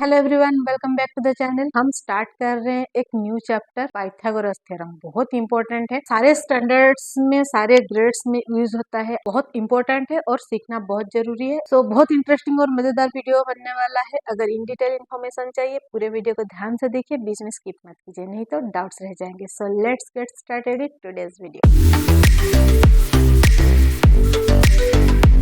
Hello everyone, welcome back to the channel. हम start कर रहे हैं एक न्यू चैप्टर पाइथागोरस थ्योरम। बहुत इंपॉर्टेंट है, सारे स्टैंडर्ड्स में सारे ग्रेड्स में यूज होता है, बहुत इंपॉर्टेंट है और सीखना बहुत जरूरी है। सो बहुत इंटरेस्टिंग और मजेदार वीडियो बनने वाला है। अगर इन डिटेल इन्फॉर्मेशन चाहिए पूरे वीडियो को ध्यान से देखिए, बीच में स्किप मत कीजिए, नहीं तो डाउट्स रह जाएंगे। So let's get started with today's video.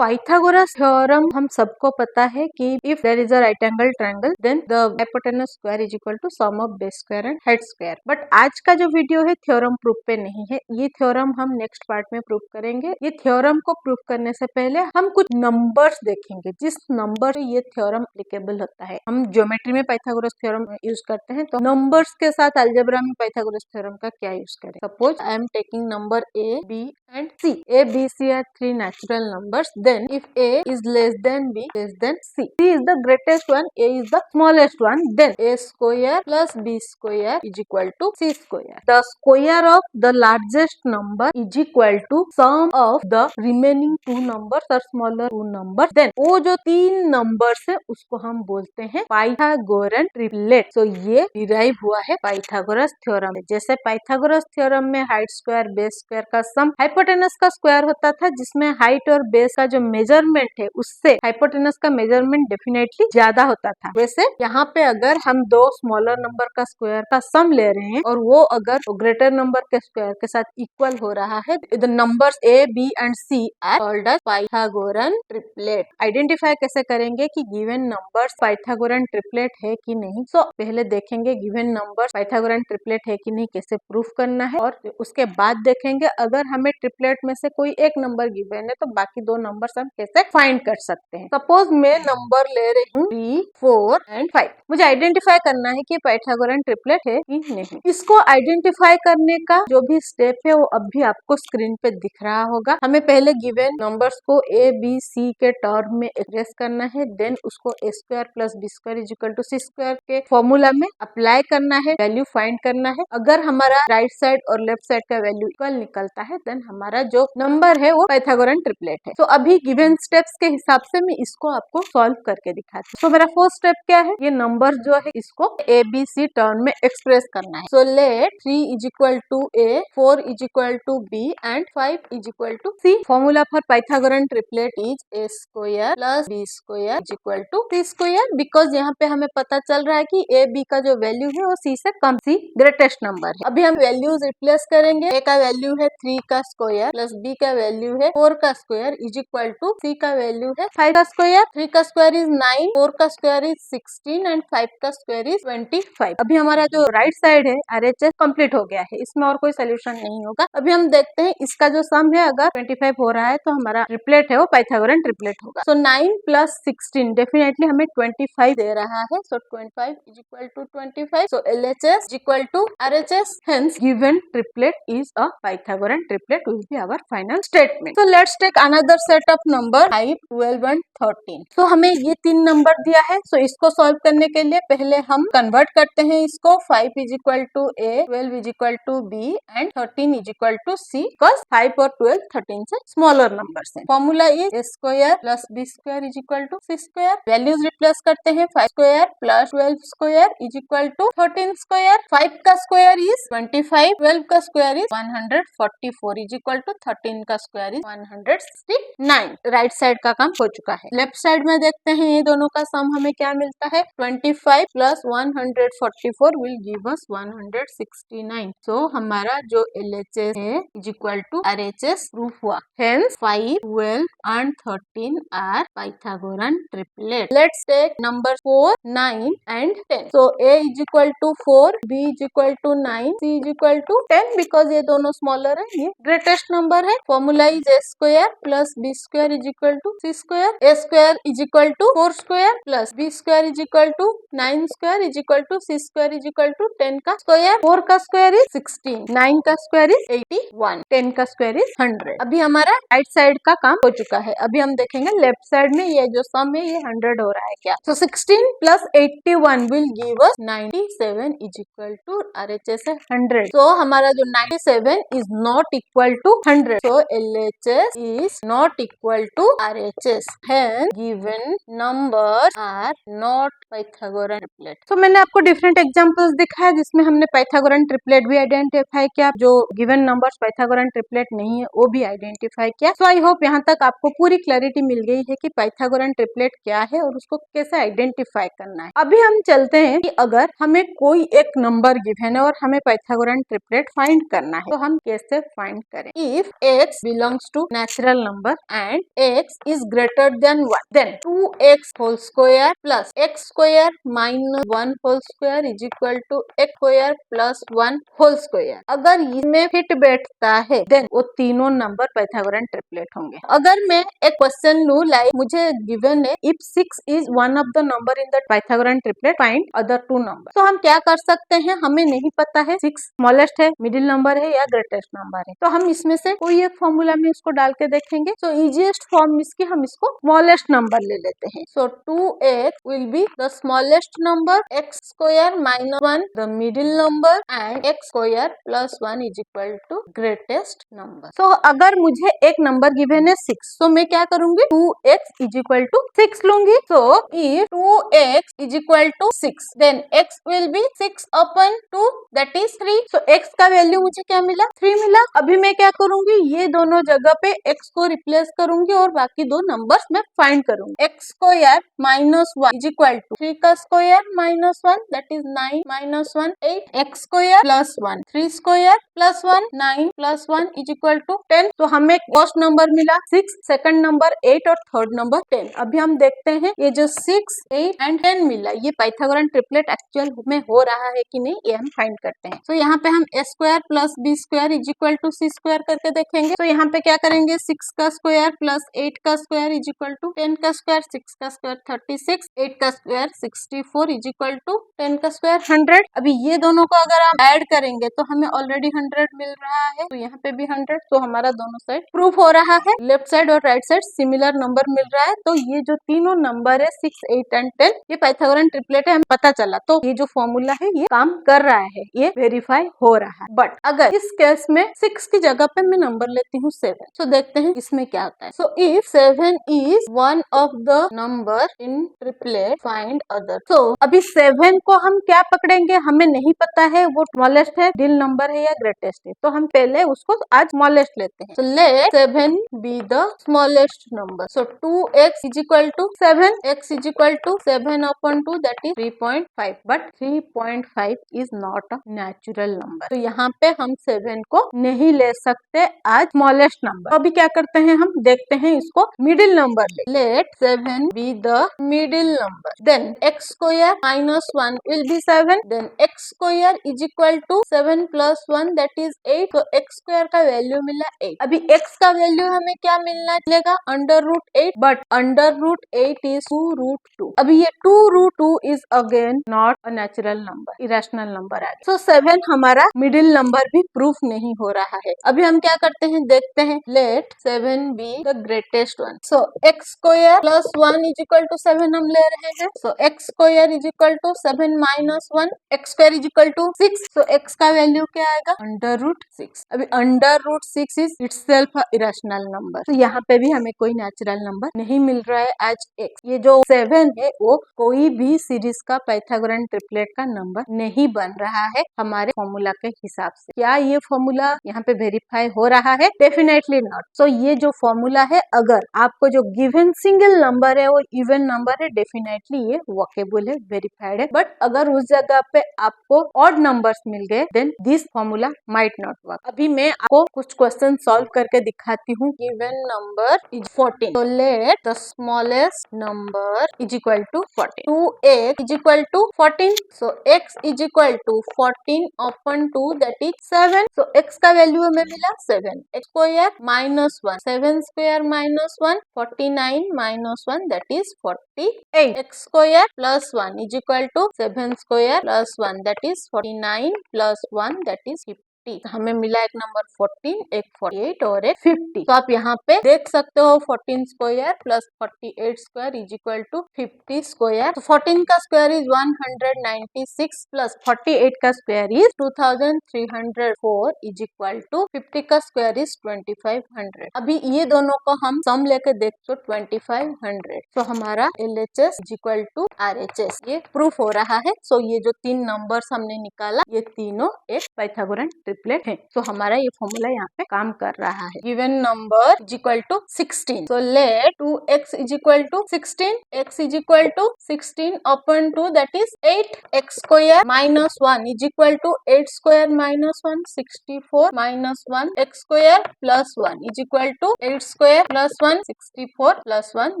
Pythagoras theorem हम सबको पता है कि if there is a right angle triangle then the hypotenuse square is equal to sum of base square and head square. But आज का जो video है theorem proof पे नहीं है, ये थ्योरम हम नेक्स्ट पार्ट में प्रूफ करेंगे। ये थ्योरम को प्रूफ करने से पहले हम कुछ नंबर्स देखेंगे, जिस नंबर से ये थ्योरम एप्लीकेबल होता है। हम ज्योमेट्री में पाइथागोरस थ्योरम यूज करते हैं, तो नंबर्स के साथ अलजेब्रा में पाइथागोरस थ्योरम का क्या यूज करें। Suppose I am taking number A, B and C. A, B, C are three natural numbers. Then, if A is less than B, less than C. C is the greatest one, A is the smallest one. Then, A square plus B square is equal to C square. The square of the largest number is equal to sum of the remaining two numbers or smaller two numbers. Then, वो जो तीन numbers है उसको हम बोलते हैं Pythagorean triplet. तो ये डिराइव हुआ है पाइथागोरस थ्योरम में। जैसे पाइथागोरस थ्योरम में हाइट स्क्वायर बेस स्क्वायर का सम हाइपोटेनस का स्क्वायर होता था, जिसमें हाइट और बेस का जो मेजरमेंट है उससे हाइपोटेनस का मेजरमेंट डेफिनेटली ज्यादा होता था। वैसे यहाँ पे अगर हम दो स्मॉलर नंबर का स्क्वायर का सम ले रहे हैं और वो अगर ग्रेटर नंबर के स्क्वायर के साथ इक्वल हो रहा है, the numbers A, B and C are called as Pythagorean triplet. Identify कैसे करेंगे कि गिवन नंबर्स पाइथागोरन ट्रिपलेट है कि नहीं। सो पहले देखेंगे गिवन नंबर्स पाइथागोरन ट्रिपलेट है कि नहीं, कैसे प्रूफ करना है, और उसके बाद देखेंगे अगर हमें ट्रिपलेट में से कोई एक नंबर गिवन है तो बाकी दो नंबर्स हम कैसे फाइंड कर सकते हैं। सपोज मैं नंबर ले रही हूँ 3, 4 एंड 5। मुझे आइडेंटिफाई करना है कि पाइथागोरन ट्रिपलेट है कि नहीं। इसको आइडेंटिफाई करने का जो भी स्टेप है वो अभी आपको स्क्रीन पे दिख रहा होगा। हमें पहले गिवन नंबर्स को ए, बी, सी के टर्म में एक्सप्रेस करना है, देन उसको A square plus B square is equal to C square के फॉर्मूला में अप्लाई करना है, वैल्यू फाइंड करना है। अगर हमारा राइट साइड और लेफ्ट साइड का वैल्यू इक्वल निकलता है देन हमारा जो नंबर है वो पाइथागोरन ट्रिपलेट है। तो अभी गिवन स्टेप्स के हिसाब से मैं इसको आपको सॉल्व करके दिखाती हूँ। तो मेरा फर्स्ट स्टेप क्या है, ये नंबर जो है इसको ए, बी, सी टर्म में एक्सप्रेस करना है। So let 3 is equal to A, 4 is equal to B and 5 is equal to C. Formula for Pythagorean triplet is A square plus B square is equal to C square. Because यहाँ पे हमें पता चल रहा है कि ए, B का जो वैल्यू है वो सी से कम, सी ग्रेटेस्ट नंबर है। अभी हम वैल्यूज रिप्लेस करेंगे। ए का वैल्यू है 3 का स्क्वायर प्लस बी का वैल्यू है 4 का स्क्वायर इज इक्वल टू सी का वैल्यू है 5 का स्क्वायर। 3 का स्क्वायर इज 9, 4 का स्क्वायर इज 16 एंड 5 का स्क्वायर इज 25। अभी हमारा जो राइट साइड है RHS कंप्लीट हो गया है, इसमें और कोई सोल्यूशन नहीं होगा। अभी हम देखते हैं इसका जो सम है अगर 25 हो रहा है तो हमारा ट्रिपलेट है वो पाइथागोरन ट्रिपलेट होगा। सो 9 प्लस 16 डेफिनेटली हमें 25 दे रहा है। So 25 is equal to 25। So LHS is equal to RHS, hence given triplet is a Pythagorean triplet will be our final statement. So let's take another set of number 5, 12 and 13. So हमें ये तीन number दिया है। So इसको solve करने के लिए पहले हम कन्वर्ट करते हैं इसको। 5 is equal to A, 12 is equal to B and 13 is equal to C, because 5 और 12 13 से स्मॉलर नंबर्स हैं। Formula is A square plus B square is equal to C square. Values replace करते हैं। 5 square plus 12 square is equal to 13 square. 5 का square is 25, 12 का square is 144 is equal to 13 का square is 169। Right side का काम हो चुका है। लेफ्ट साइड में देखते हैं ये दोनों का सम हमें क्या मिलता है। 25 plus 144 will give us 169। So हमारा जो LHS है is equal to RHS proof हुआ। Hence 5, 12 and 13 are Pythagorean triplet. Let's take number 4, 9 and 10. So A is equal to 4, B is equal to 9, C is equal to 10, because ये दोनों smaller है, ये greatest number है। Formula is A square plus B square is equal to C square. A square is equal to 4 square plus B square is equal to 9 square is equal to C square is equal to 10 का square. 4 का square is 16, 9 का square is 81, 10 का square is 100। अभी हमारा right side का काम हो चुका है। अभी हम देखेंगे लेफ्ट साइड में ये जो सम है ये 100 हो रहा है क्या। So 16 plus 81 will give us 97 is equal to RHS है 100। So हमारा जो 97 is not equal to 100. So LHS is not equal equal to RHS. Hence, given numbers are not Pythagorean triplet. तो मैंने आपको डिफरेंट एग्जांपल्स दिखाया जिसमें हमने Pythagorean triplet भी आइडेंटिफाई किया, जो गिवन नंबर्स पाइथागोरन ट्रिपलेट नहीं है वो भी आइडेंटिफाई किया. सो आई होप यहाँ तक आपको पूरी क्लैरिटी मिल गई है कि पाइथागोरन ट्रिपलेट क्या है और उसको कैसे आइडेंटिफाई करना है. अभी हम चलते हैं कि अगर हमें कोई एक नंबर गिवन है और हमें पाइथागोरन ट्रिपलेट फाइंड करना है तो हम कैसे फाइंड करें. If x belongs to natural number and x is greater than 1, then 2x whole square plus x square minus 1 whole square is equal to x square plus 1 whole square. अगर इसमें fit बैठता है then वो तीनों number Pythagorean triplet होंगे. अगर मैं एक क्वेश्चन लूं, लाइक मुझे गिवन है if 6 is one of the number in the Pythagorean triplet find other two number. तो हम क्या कर सकते हैं, हमें नहीं पता है 6 स्मॉलेस्ट है, मिडिल नंबर है या ग्रेटेस्ट नंबर है, तो हम इसमें से कोई एक फॉर्मूला में इसको डाल के देखेंगे. सो इजीएस्ट फॉर्म इसकी हम इसको स्मॉलेस्ट नंबर ले लेते हैं. So 2x will be the smallest number, x square minus 1 the middle number and x square plus 1 is equal to greatest number. So अगर मुझे एक नंबर गिवन है 6, तो मैं क्या करूंगी, 2x इज इक्वल टू 6 लूंगी. So if 2x is equal to 6 then x will be 6 upon 2 that is 3. So x का वैल्यू मुझे क्या मिला, 3 मिला. अभी मैं क्या करूंगी, ये दोनों जगह पे x को रिप्लेस करूंगी और बाकी दो नंबर्स मैं फाइंड करूंगी. x square minus 1 is equal to 3 का square minus 1 that is 9 minus 1 8. x square plus 1 3 square plus 1 9 plus 1 is equal to 10. तो हमें फर्स्ट नंबर मिला 6, सेकंड नंबर 8 और थर्ड नंबर 10. अभी हम देखते हैं ये जो 6 8 एंड 10 मिला ये पाइथागोरन ट्रिपलेट एक्चुअल में हो रहा है कि नहीं, ये हम फाइंड करते हैं. तो यहाँ पे हम a square plus b square is equal to c square करके देखेंगे. तो यहाँ पे क्या करेंगे, 6 का स्क्वायर प्लस 8 का स्क्वायर इज इक्वल टू 10 का स्क्वायर, 6 का स्क्वायर 36, 8 का स्क्वायर 64 इज इक्वल टू 10 का स्क्वायर 100. अभी ये दोनों को अगर हम ऐड करेंगे तो हमें ऑलरेडी 100 मिल रहा है, तो यहाँ पे भी 100. तो हमारा दोनों साइड प्रूफ हो रहा है, लेफ्ट साइड और राइट साइड सिमिलर नंबर मिल रहा है. तो ये जो तीनों नंबर है 6 8 एंड 10 ये पाइथागोरन ट्रिपलेट है, हमें पता चला. तो ये जो फॉर्मूला है ये काम कर रहा है, ये वेरीफाई हो रहा है. बट अगर इस केस में 6 की जगह पे मैं नंबर लेती हूँ 7, तो देखते हैं इसमें क्या होता है. So if 7 is one of the number in triplet find other. तो अभी 7 को हम क्या पकड़ेंगे, हमें नहीं पता है वो स्मॉलेस्ट है, मिडिल नंबर है या ग्रेटेस्ट है. तो हम पहले उसको आज स्मॉलेस्ट लेते हैं. So let 7 be the smallest number. So 2x is equal to 7, x is equal to 7 upon 2 that is 3.5. But 3.5 is not a natural number. तो यहाँ पे हम 7 को नहीं ले सकते आज स्मॉलेस्ट नंबर. अभी क्या करते हैं, हम देखते हैं इसको मिडिल नंबर ले. Let 7 be the middle number. Then x square minus 1 will be 7. Then x square is equal to 7 plus 1 that is 8. तो x स्क्वायर का वैल्यू मिला 8. अभी x का वैल्यू हमें क्या मिलेगा, under root 8. But under root 8 is 2 root 2. अभी ये 2 root 2 is again not a natural number, irrational number है. सो 7 हमारा मिडिल नंबर भी प्रूफ नहीं हो रहा है. अभी हम क्या करते हैं, देखते हैं. Let 7 be the greatest one. So x square plus 1 is equal to 7 हम ले रहे हैं. So x square is equal to 7 minus 1, x square is equal to 6. So x का वैल्यू क्या आएगा, अंडर रूट 6. अभी under root 6 is itself a irrational number. तो यहाँ पे भी हमें कोई नेचुरल नंबर नहीं मिल रहा है आज x. ये जो 7 है वो कोई भी सीरीज का पाइथागोरन ट्रिपलेट का नंबर नहीं बन रहा है हमारे फॉर्मूला के हिसाब से. क्या ये फॉर्मूला यहाँ पे वेरीफाई हो रहा है, डेफिनेटली नॉट. सो ये जो फॉर्मूला है, अगर आपको जो गिवन सिंगल नंबर है वो इवन नंबर है, डेफिनेटली ये वर्केबल है, वेरीफाइड है. बट अगर उस जगह पे आपको ऑड नंबर्स मिल गए then this formula might not work. अभी मैं आपको कुछ क्वेश्चन सॉल्व करके दिखाती हूँ. Given number is 14. So let the smallest number is equal to 14. 2x is equal to 14. So x is equal to 14 upon 2 that is 7. So x का value हमें मिला 7. x square minus 1. 7 square minus 1. 49 minus 1 that is 48. x square plus 1 is equal to 7 square plus 1 that is 49 plus 1 that is 50. 40, हमें मिला एक number 14, एक 48 और एक 50। तो आप यहाँ पे देख सकते हो 14 square plus 48 square is equal to 50 square. तो 14 का स्क्वायर इज 196 प्लस 48 का square is 2304 is equal to 50 का स्क्वायर इज 2500। अभी ये दोनों को हम सम लेके देख तो 2500। तो हमारा LHS is equal to RHS ये प्रूफ हो रहा है। सो ये जो तीन नंबर्स हमने निकाला ये तीनों एक पाइथागोरन ट्रिपलेट है। तो हमारा ये फॉर्मूला यहाँ पे काम कर रहा है। Given number is equal to 16। So let 2x is equal to 16, x is equal to 16 upon 2 that is 8x square minus 1 is equal to 8 square minus 1 64 minus 1 x square plus 1 is equal to 8 square plus 1 64 plus 1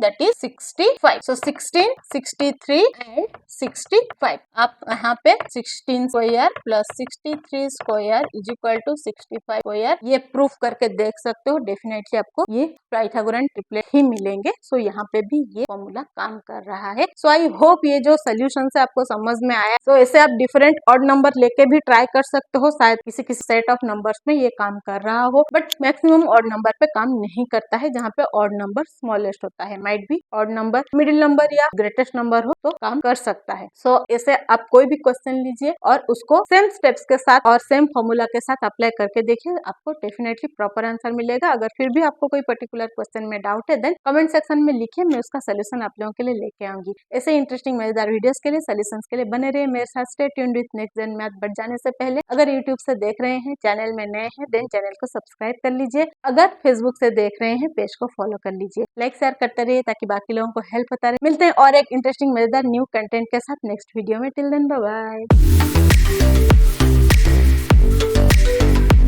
that is 65। So 16, 63 and 65। आप यहाँ पे 16 square plus 63 square is equal to 65 square ये proof करके देख सकते हो। Definitely आपको ये पाइथागोरन ट्रिपलेट ही मिलेंगे। सो यहाँ पे भी ये फॉर्मूला काम कर रहा है। सो आई होप ये जो सोल्यूशन है आपको समझ में आया। तो ऐसे आप डिफरेंट ऑड नंबर लेके भी ट्राई कर सकते हो, शायद किसी किसी सेट ऑफ नंबर्स में ये काम कर रहा हो, बट मैक्सिमम ऑड नंबर पे काम नहीं करता है जहाँ पे ऑड नंबर स्मॉलेस्ट होता है। Might be odd number middle number या ग्रेटेस्ट नंबर हो तो काम कर सकता है। सो ऐसे आप कोई भी क्वेश्चन लीजिए और उसको सेम स्टेप्स के साथ और सेम फॉर्मूला के साथ अप्लाई करके देखिए, आपको डेफिनेटली प्रॉपर आंसर मिलेगा। अगर फिर भी आपको कोई पर्टिकुलर क्वेश्चन में डाउट है देन कमेंट सेक्शन में लिखिए, मैं उसका सोल्यूशन आप लोगों के लिए लेके आऊंगी। ऐसे इंटरेस्टिंग मजेदार वीडियोस के लिए सोल्यूशंस के लिए बने रहिए मेरे साथ। Stay tuned with next gen math. But जाने से पहले अगर यूट्यूब से देख रहे हैं, चैनल में नए हैं देन चैनल को सब्सक्राइब कर लीजिए। अगर फेसबुक से देख रहे हैं पेज को फॉलो कर लीजिए। लाइक शेयर करते रहिए ताकि बाकी लोगों को हेल्प होता रहे। मिलते हैं और एक इंटरेस्टिंग मजेदार न्यू कंटेंट के साथ नेक्स्ट वीडियो में। Till then bye bye.